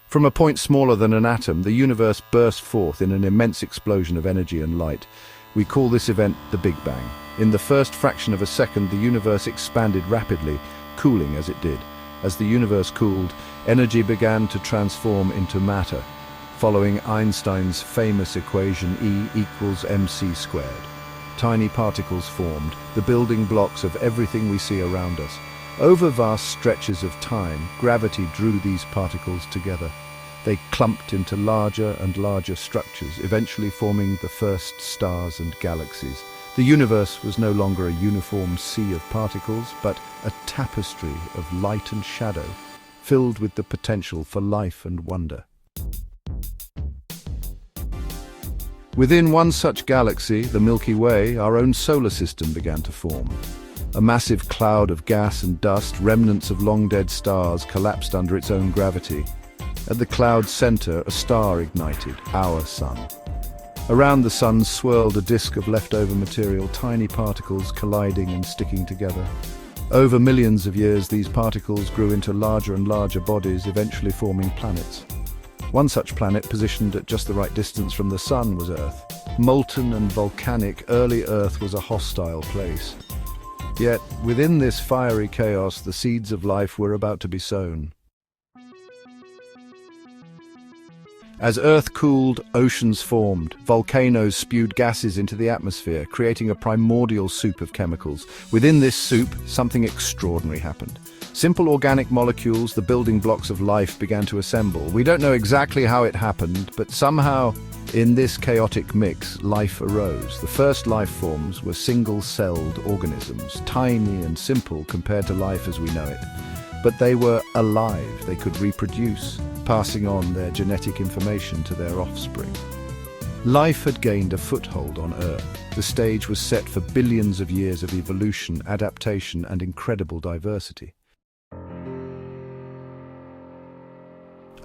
From a point smaller than an atom, the universe burst forth in an immense explosion of energy and light. We call this event the Big Bang. In the first fraction of a second, the universe expanded rapidly, cooling as it did. As the universe cooled, energy began to transform into matter, following Einstein's famous equation E equals mc squared. Tiny particles formed, the building blocks of everything we see around us. Over vast stretches of time, gravity drew these particles together. They clumped into larger and larger structures, eventually forming the first stars and galaxies. The universe was no longer a uniform sea of particles, but a tapestry of light and shadow, filled with the potential for life and wonder. Within one such galaxy, the Milky Way, our own solar system began to form. A massive cloud of gas and dust, remnants of long-dead stars, collapsed under its own gravity. At the cloud's center, a star ignited, our sun. Around the sun swirled a disk of leftover material, tiny particles colliding and sticking together. Over millions of years, these particles grew into larger and larger bodies, eventually forming planets. One such planet, positioned at just the right distance from the sun, was Earth. Molten and volcanic, early Earth was a hostile place. Yet, within this fiery chaos, the seeds of life were about to be sown. As Earth cooled, oceans formed. Volcanoes spewed gases into the atmosphere, creating a primordial soup of chemicals. Within this soup, something extraordinary happened. Simple organic molecules, the building blocks of life, began to assemble. We don't know exactly how it happened, but somehow, in this chaotic mix, life arose. The first life forms were single-celled organisms, tiny and simple compared to life as we know it. But they were alive, they could reproduce, passing on their genetic information to their offspring. Life had gained a foothold on Earth. The stage was set for billions of years of evolution, adaptation, and incredible diversity.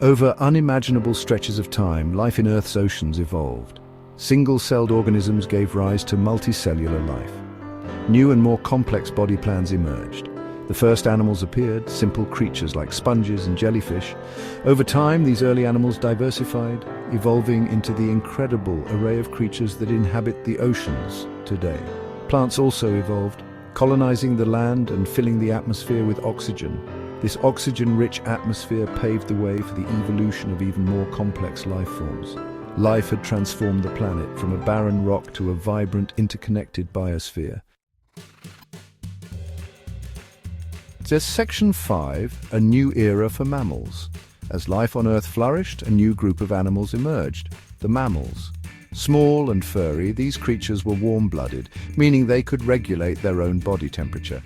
Over unimaginable stretches of time, life in Earth's oceans evolved. Single-celled organisms gave rise to multicellular life. New and more complex body plans emerged. The first animals appeared, simple creatures like sponges and jellyfish. Over time, these early animals diversified, evolving into the incredible array of creatures that inhabit the oceans today. Plants also evolved, colonizing the land and filling the atmosphere with oxygen. This oxygen-rich atmosphere paved the way for the evolution of even more complex life forms. Life had transformed the planet from a barren rock to a vibrant, interconnected biosphere. There's Section 5, a new era for mammals. As life on Earth flourished, a new group of animals emerged, the mammals. Small and furry, these creatures were warm-blooded, meaning they could regulate their own body temperature.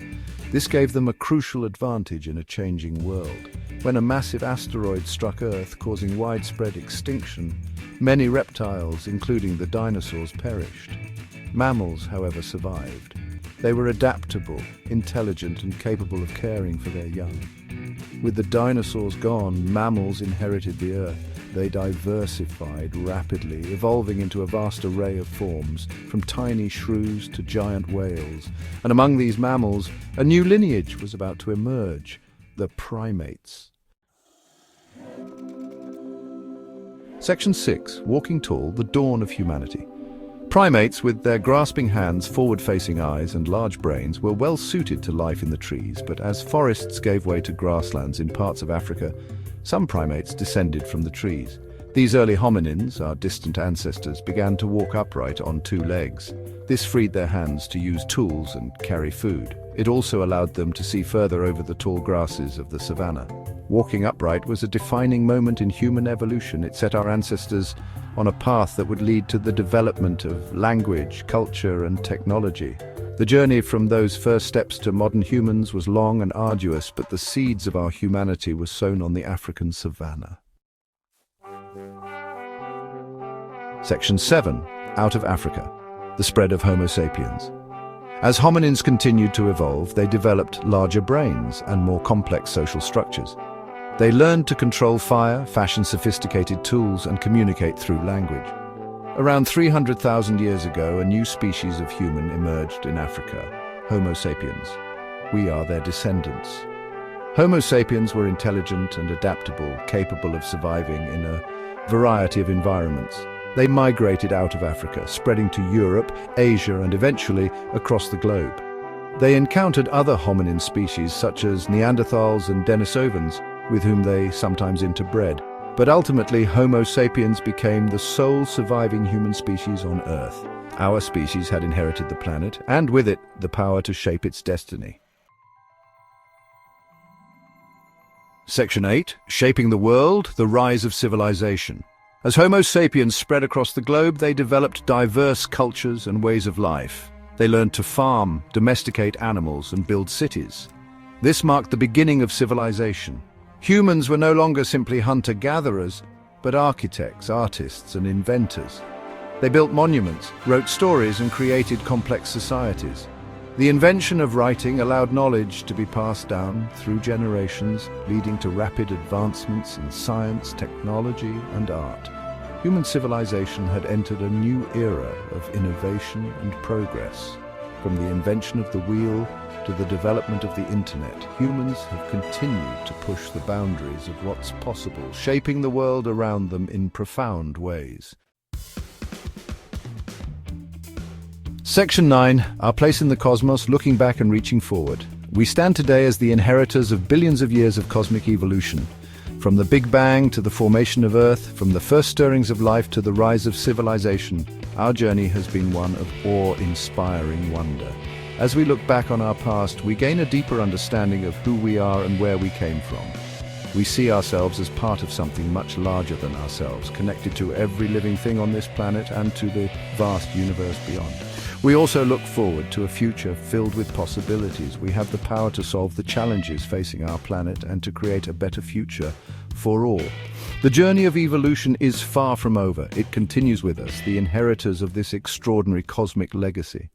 This gave them a crucial advantage in a changing world. When a massive asteroid struck Earth, causing widespread extinction, many reptiles, including the dinosaurs, perished. Mammals, however, survived. They were adaptable, intelligent, and capable of caring for their young. With the dinosaurs gone, mammals inherited the Earth. They diversified rapidly, evolving into a vast array of forms, from tiny shrews to giant whales. And among these mammals, a new lineage was about to emerge, the primates. Section 6, Walking Tall, the Dawn of Humanity. Primates, with their grasping hands, forward-facing eyes, and large brains, were well suited to life in the trees, but as forests gave way to grasslands in parts of Africa, some primates descended from the trees. These early hominins, our distant ancestors, began to walk upright on two legs. This freed their hands to use tools and carry food. It also allowed them to see further over the tall grasses of the savanna. Walking upright was a defining moment in human evolution. It set our ancestors on a path that would lead to the development of language, culture, and technology. The journey from those first steps to modern humans was long and arduous, but the seeds of our humanity were sown on the African savanna. Section 7, Out of Africa, the spread of Homo sapiens. As hominins continued to evolve, they developed larger brains and more complex social structures. They learned to control fire, fashion sophisticated tools, and communicate through language. Around 300,000 years ago, a new species of human emerged in Africa, Homo sapiens. We are their descendants. Homo sapiens were intelligent and adaptable, capable of surviving in a variety of environments. They migrated out of Africa, spreading to Europe, Asia, and eventually across the globe. They encountered other hominin species such as Neanderthals and Denisovans, with whom they sometimes interbred. But ultimately, Homo sapiens became the sole surviving human species on Earth. Our species had inherited the planet, and with it, the power to shape its destiny. Section 8. Shaping the World, the Rise of Civilization. As Homo sapiens spread across the globe, they developed diverse cultures and ways of life. They learned to farm, domesticate animals, and build cities. This marked the beginning of civilization. Humans were no longer simply hunter-gatherers, but architects, artists, and inventors. They built monuments, wrote stories, and created complex societies. The invention of writing allowed knowledge to be passed down through generations, leading to rapid advancements in science, technology, and art. Human civilization had entered a new era of innovation and progress. From the invention of the wheel to the development of the internet, humans have continued to push the boundaries of what's possible, shaping the world around them in profound ways. Section 9. Our place in the cosmos, looking back and reaching forward. We stand today as the inheritors of billions of years of cosmic evolution. From the Big Bang to the formation of Earth, from the first stirrings of life to the rise of civilization, our journey has been one of awe-inspiring wonder. As we look back on our past, we gain a deeper understanding of who we are and where we came from. We see ourselves as part of something much larger than ourselves, connected to every living thing on this planet and to the vast universe beyond. We also look forward to a future filled with possibilities. We have the power to solve the challenges facing our planet and to create a better future for all. The journey of evolution is far from over. It continues with us, the inheritors of this extraordinary cosmic legacy.